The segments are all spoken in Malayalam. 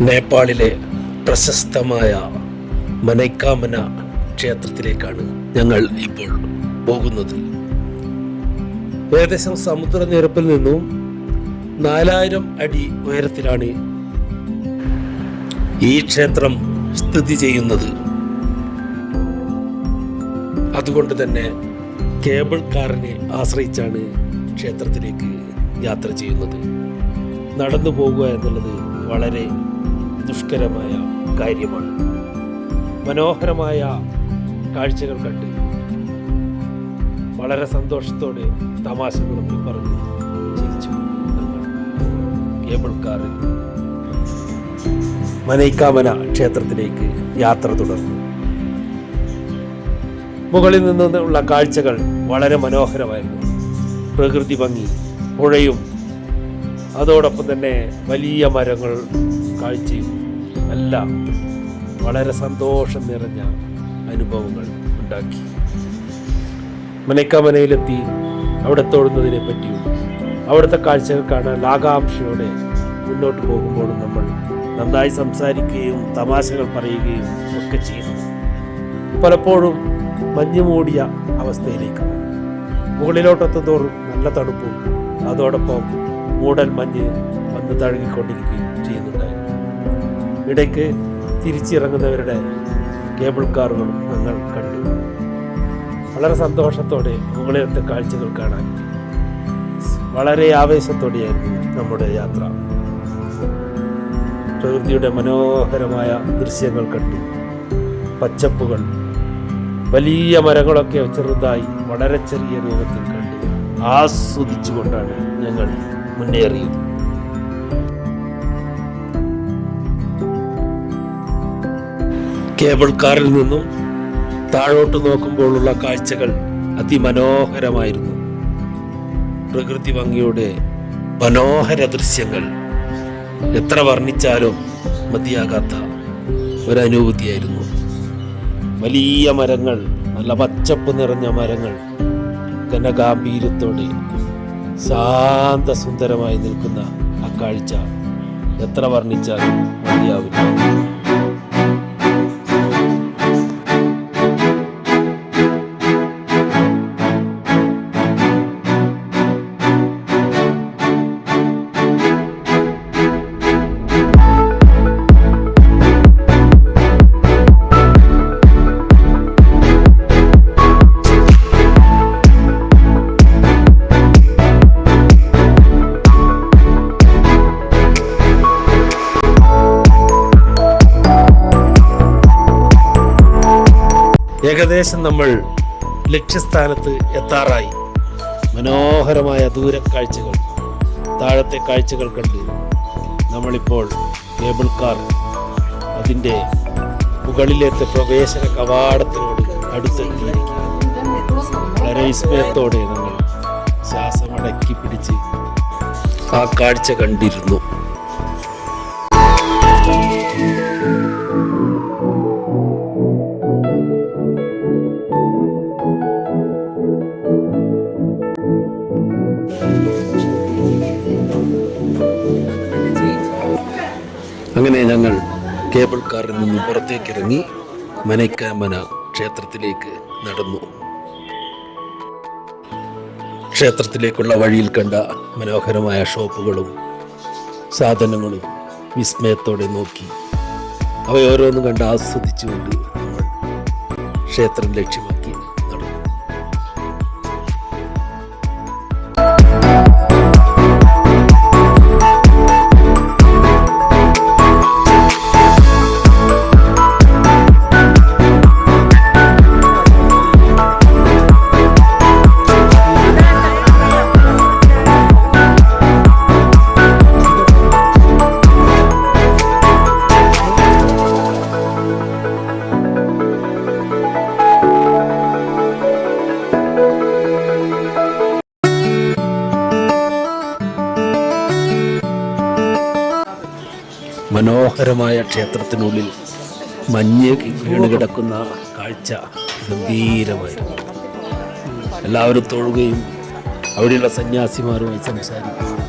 നേപ്പാളിലെ പ്രശസ്തമായ മനൈക്കാമന ക്ഷേത്രത്തിലേക്കാണ് ഞങ്ങൾ ഇപ്പോൾ പോകുന്നത്. ഏകദേശം സമുദ്രനിരപ്പിൽ നിന്നും 4000 അടി ഉയരത്തിലാണ് ഈ ക്ഷേത്രം സ്ഥിതി ചെയ്യുന്നത്. അതുകൊണ്ട് തന്നെ കേബിൾ കാറിനെ ആശ്രയിച്ചാണ് ക്ഷേത്രത്തിലേക്ക് യാത്ര ചെയ്യുന്നത്. നടന്നു പോകുക എന്നുള്ളത് വളരെ ദുഷ്കരമായ കാര്യമാണ്. മനോഹരമായ കാഴ്ചകൾ കണ്ട് വളരെ സന്തോഷത്തോടെ തമാശകളൊക്കെ പറഞ്ഞു ചിരിച്ചു കേബിൾ കാറിൽ മനൈക്കാമന ക്ഷേത്രത്തിലേക്ക് യാത്ര തുടർന്നു. മുകളിൽ നിന്നുള്ള കാഴ്ചകൾ വളരെ മനോഹരമായിരുന്നു. പ്രകൃതി ഭംഗി, പുഴയും അതോടൊപ്പം തന്നെ വലിയ മരങ്ങൾ കാഴ്ചയും എല്ലാം വളരെ സന്തോഷം നിറഞ്ഞ അനുഭവങ്ങൾ ഉണ്ടാക്കി. മനൈക്കാമനയിലെത്തി അവിടെ തൊഴുന്നതിനെ പറ്റിയും അവിടുത്തെ കാഴ്ചകൾ കാണാൻ ആകാംക്ഷയോടെ മുന്നോട്ട് പോകുമ്പോഴും നമ്മൾ നന്നായി സംസാരിക്കുകയും തമാശകൾ പറയുകയും ഒക്കെ ചെയ്തു. പലപ്പോഴും മഞ്ഞ് മൂടിയ അവസ്ഥയിലേക്കാണ്. മുകളിലോട്ടെത്തുന്തോറും നല്ല തണുപ്പും അതോടൊപ്പം മൂടൽ മഞ്ഞ് വന്ന് തഴുകിക്കൊണ്ടിരിക്കുകയും ചെയ്യുന്നുണ്ടായിരുന്നു. ഇടയ്ക്ക് തിരിച്ചിറങ്ങുന്നവരുടെ കേബിൾ കാറുകളും ഞങ്ങൾ കണ്ടു. വളരെ സന്തോഷത്തോടെ മുകളിലത്തെ കാഴ്ചകൾ കാണാൻ വളരെ ആവേശത്തോടെയായിരുന്നു നമ്മുടെ യാത്ര. പ്രകൃതിയുടെ മനോഹരമായ ദൃശ്യങ്ങൾ കണ്ടു. പച്ചപ്പുകൾ, വലിയ മരങ്ങളൊക്കെ ചെറുതായി വളരെ ചെറിയ രൂപത്തിൽ കണ്ട് ആസ്വദിച്ചുകൊണ്ടാണ് ഞങ്ങൾ മുന്നേറിയത്. കേബിൾ കാറിൽ നിന്നും താഴോട്ട് നോക്കുമ്പോഴുള്ള കാഴ്ചകൾ അതിമനോഹരമായിരുന്നു. പ്രകൃതി ഭംഗിയുടെ മനോഹര ദൃശ്യങ്ങൾ എത്ര വർണ്ണിച്ചാലും മതിയാകാത്ത ഒരനുഭൂതിയായിരുന്നു. വലിയ മരങ്ങൾ, നല്ല പച്ചപ്പ് നിറഞ്ഞ മരങ്ങൾ, ഘനഗാംഭീര്യത്തോടെ ശാന്തസുന്ദരമായി നിൽക്കുന്ന ആ കാഴ്ച എത്ര വർണ്ണിച്ചാലും മതിയാവില്ല. ഏകദേശം നമ്മൾ ലക്ഷ്യസ്ഥാനത്ത് എത്താറായി. മനോഹരമായ ദൂരക്കാഴ്ചകൾ, താഴത്തെ കാഴ്ചകൾ കണ്ട് നമ്മളിപ്പോൾ കേബിൾ കാർ അതിൻ്റെ മുകളിലത്തെ പ്രവേശന കവാടത്തിനോട് അടുത്തെത്തിയിരിക്കുകയാണ്. വളരെ വിസ്മയത്തോടെ നമ്മൾ ശ്വാസമടക്കി പിടിച്ച് ആ കാഴ്ച കണ്ടിരുന്നു. അങ്ങനെ ഞങ്ങൾ കേബിൾ കാറിൽ നിന്ന് പുറത്തേക്കിറങ്ങി മനൈക്കാമന ക്ഷേത്രത്തിലേക്ക് നടന്നു. ക്ഷേത്രത്തിലേക്കുള്ള വഴിയിൽ കണ്ട മനോഹരമായ ഷോപ്പുകളും സാധനങ്ങളും വിസ്മയത്തോടെ നോക്കി അവയോരോന്നും കണ്ട് ആസ്വദിച്ചുകൊണ്ട് നമ്മൾ ക്ഷേത്രം ലക്ഷ്യമാക്കി നടന്നു. മനോഹരമായ ക്ഷേത്രത്തിനുള്ളിൽ മഞ്ഞ് വീണ് കിടക്കുന്ന കാഴ്ച ഗംഭീരമായിരുന്നു. എല്ലാവരും തൊഴുകയും അവിടെയുള്ള സന്യാസിമാരുമായി സംസാരിക്കുകയും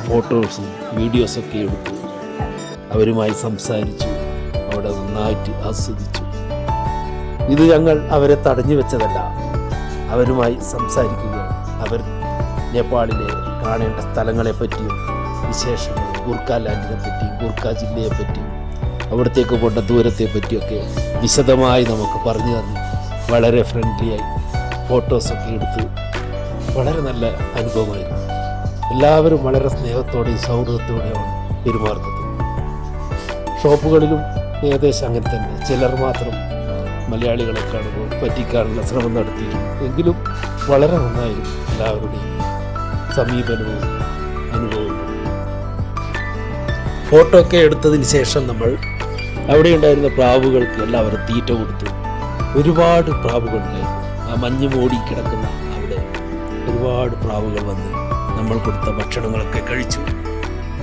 ഫോട്ടോസും വീഡിയോസൊക്കെ എടുത്ത് അവരുമായി സംസാരിച്ചു, അവിടെ നന്നായിട്ട് ആസ്വദിച്ചു. ഇത് ഞങ്ങൾ അവരെ തടഞ്ഞു വെച്ചതല്ല, അവരുമായി സംസാരിക്കുകയാണ്. അവർ നേപ്പാളിലെ കാണേണ്ട സ്ഥലങ്ങളെ പറ്റിയും വിശേഷങ്ങൾ, ഗൂർഖ ലാൻഡിനെ പറ്റിയും ഗൂർഖ ജില്ലയെ പറ്റിയും അവിടത്തേക്ക് പോണ്ട ദൂരത്തെ പറ്റിയൊക്കെ വിശദമായി നമുക്ക് പറഞ്ഞു തന്നു. വളരെ ഫ്രണ്ട്ലിയായി ഫോട്ടോസൊക്കെ എടുത്ത് വളരെ നല്ല അനുഭവമായിരുന്നു. എല്ലാവരും വളരെ സ്നേഹത്തോടെയും സൗഹൃദത്തോടെയാണ് പെരുമാറുന്നത്. ഷോപ്പുകളിലും ഏകദേശം അങ്ങനെ തന്നെ. ചിലർ മാത്രം മലയാളികളെ കാണുമ്പോൾ പറ്റിക്കാനുള്ള ശ്രമം നടത്തിയിരുന്നു. എങ്കിലും വളരെ നന്നായിരുന്നു എല്ലാവരുടെയും സമീപനവും അനുഭവവും. ഫോട്ടോ ഒക്കെ എടുത്തതിന് ശേഷം നമ്മൾ അവിടെ ഉണ്ടായിരുന്ന പ്രാവുകൾക്ക് എല്ലാവരും തീറ്റ കൊടുത്തു. ഒരുപാട് പ്രാവുകളുണ്ടായിരുന്നു. ആ മഞ്ഞ് മൂടി കിടക്കുന്ന അവിടെ ഒരുപാട് പ്രാവുകൾ വന്ന് നമ്മൾ കൊടുത്ത ഭക്ഷണങ്ങളൊക്കെ കഴിച്ചു.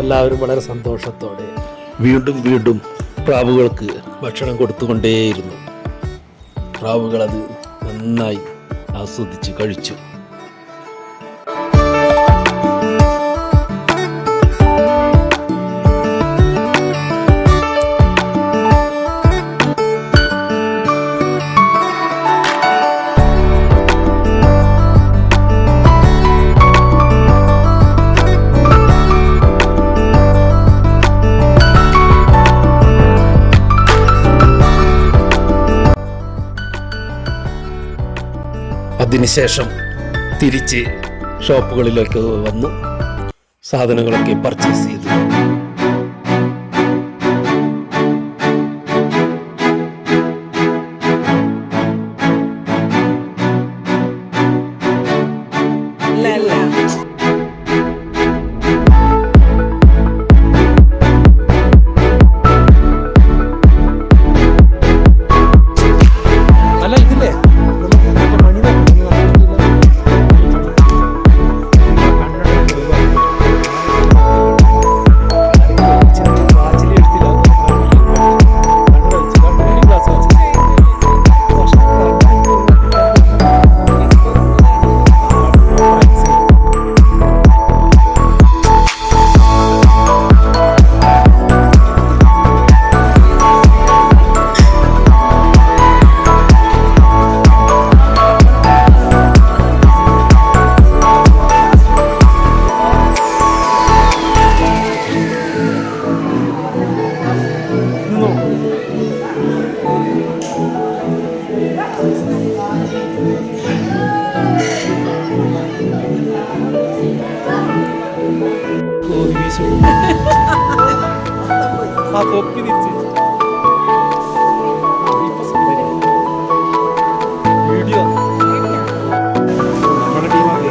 എല്ലാവരും വളരെ സന്തോഷത്തോടെ വീണ്ടും വീണ്ടും പ്രാവുകൾക്ക് ഭക്ഷണം കൊടുത്തുകൊണ്ടേയിരുന്നു. പ്രാവുകളത് നന്നായി ആസ്വദിച്ച് കഴിച്ചു. അതിനുശേഷം തിരിച്ച് ഷോപ്പുകളിലേക്ക് വന്ന് സാധനങ്ങളൊക്കെ പർച്ചേസ് ചെയ്തു. ആ തൊപ്പി തിരിച്ച് വീഡിയോ നമ്മുടെ ടീമാണ്.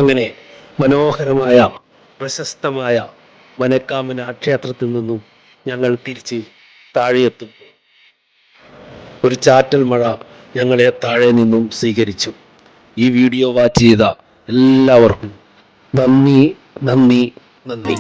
അങ്ങനെ മനോഹരമായ പ്രശസ്തമായ മനക്കാമന ക്ഷേത്രത്തിൽ നിന്നും ഞങ്ങൾ തിരിച്ച് താഴെയെത്തും. ഒരു ചാറ്റൽ മഴ ഞങ്ങളെ താഴെ നിന്നും സ്വീകരിച്ചു. ഈ വീഡിയോ വാച്ച് ചെയ്ത എല്ലാവർക്കും നന്ദി നന്ദി നന്ദി.